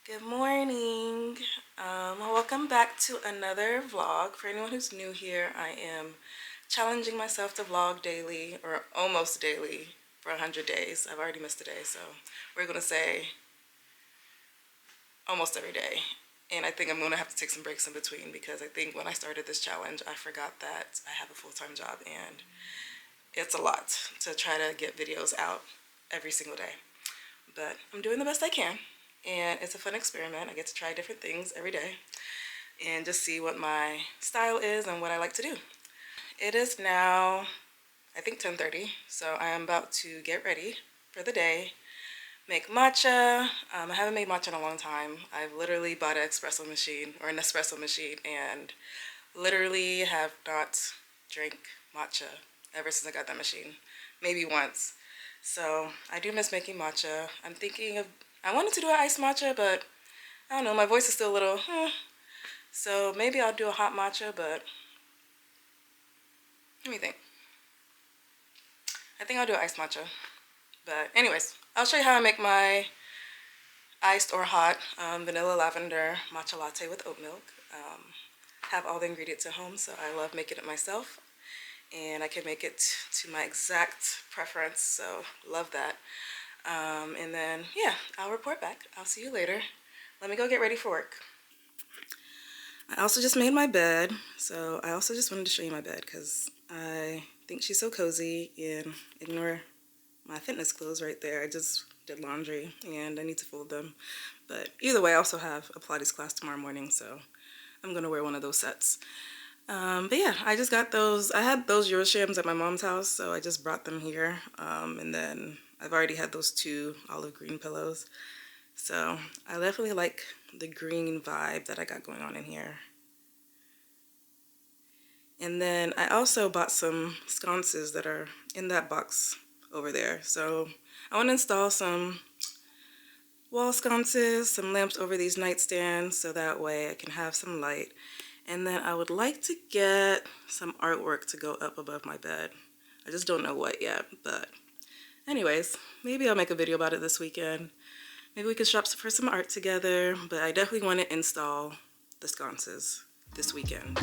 Good morning. Welcome back to another vlog. For anyone who's new here, I am challenging myself to vlog daily or almost daily for 100 days. I've already missed a day, so we're going to say almost every day. And I think I'm going to have to take some breaks in between because I think when I started this challenge, I forgot that I have a full-time job and it's a lot to try to get videos out every single day. But I'm doing the best I can. And it's a fun experiment. I get to try different things every day and just see what my style is and what I like to do. It is now, I think 10:30, so I am about to get ready for the day, make matcha. I haven't made matcha in a long time. I've literally bought an espresso machine and literally have not drank matcha ever since I got that machine, maybe once. So I do miss making matcha. I wanted to do an iced matcha, but I don't know, my voice is still a little, So maybe I'll do a hot matcha, but let me think. I think I'll do an iced matcha. But anyways, I'll show you how I make my iced or hot vanilla lavender matcha latte with oat milk. Have all the ingredients at home, so I love making it myself. And I can make it to my exact preference, so love that. And then, yeah, I'll report back. I'll see you later. Let me go get ready for work. I also just made my bed, so I also just wanted to show you my bed because I think she's so cozy. And ignore my fitness clothes right there. I just did laundry and I need to fold them. But either way, I also have a Pilates class tomorrow morning, so I'm going to wear one of those sets. But yeah, I just got those. I had those Euroshams at my mom's house, so I just brought them here. And then I've already had those two olive green pillows. So I definitely like the green vibe that I got going on in here. And then I also bought some sconces that are in that box over there. So I want to install some wall sconces, some lamps over these nightstands, so that way I can have some light. And then I would like to get some artwork to go up above my bed. I just don't know what yet, but anyways, maybe I'll make a video about it this weekend. Maybe we could shop for some art together, but I definitely want to install the sconces this weekend.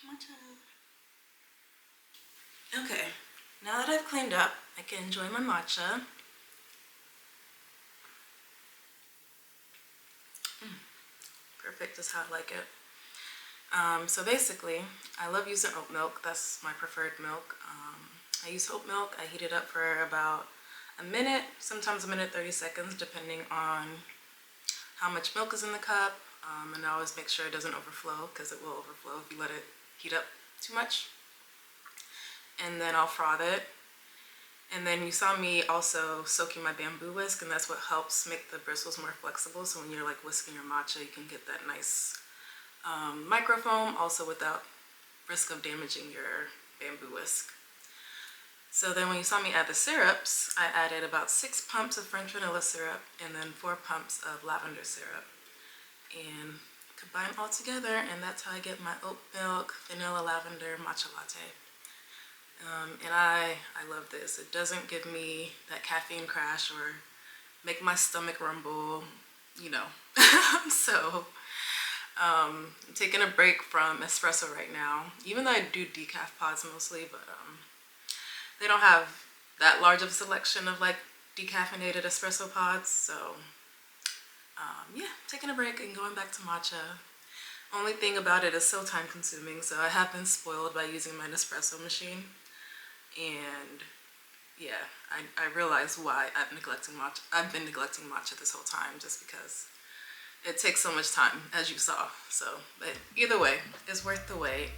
Matcha. Okay, now that I've cleaned up, I can enjoy my matcha. Perfect is how I like it. So basically, I love using oat milk. That's my preferred milk. I use oat milk. I heat it up for about a minute, sometimes a minute 30 seconds, depending on how much milk is in the cup. And I always make sure it doesn't overflow, because it will overflow if you let it heat up too much. And then I'll froth it. And then you saw me also soaking my bamboo whisk, and that's what helps make the bristles more flexible. So when you're like whisking your matcha, you can get that nice microfoam, also without risk of damaging your bamboo whisk. So then when you saw me add the syrups, I added about 6 pumps of French vanilla syrup and then 4 pumps of lavender syrup. And combine all together, and that's how I get my oat milk, vanilla lavender matcha latte. And I love this. It doesn't give me that caffeine crash or make my stomach rumble, you know. So I'm taking a break from espresso right now, even though I do decaf pods mostly, but they don't have that large of a selection of like decaffeinated espresso pods. So yeah, taking a break and going back to matcha. Only thing about it is so time consuming, so I have been spoiled by using my Nespresso machine. And yeah, I realize why I've been neglecting matcha this whole time, just because it takes so much time, as you saw. So, but either way, it's worth the wait.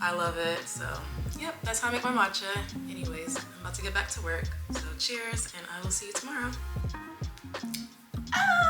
I love it. So yep, that's how I make my matcha. Anyways, I'm about to get back to work. So cheers, and I will see you tomorrow. Ah!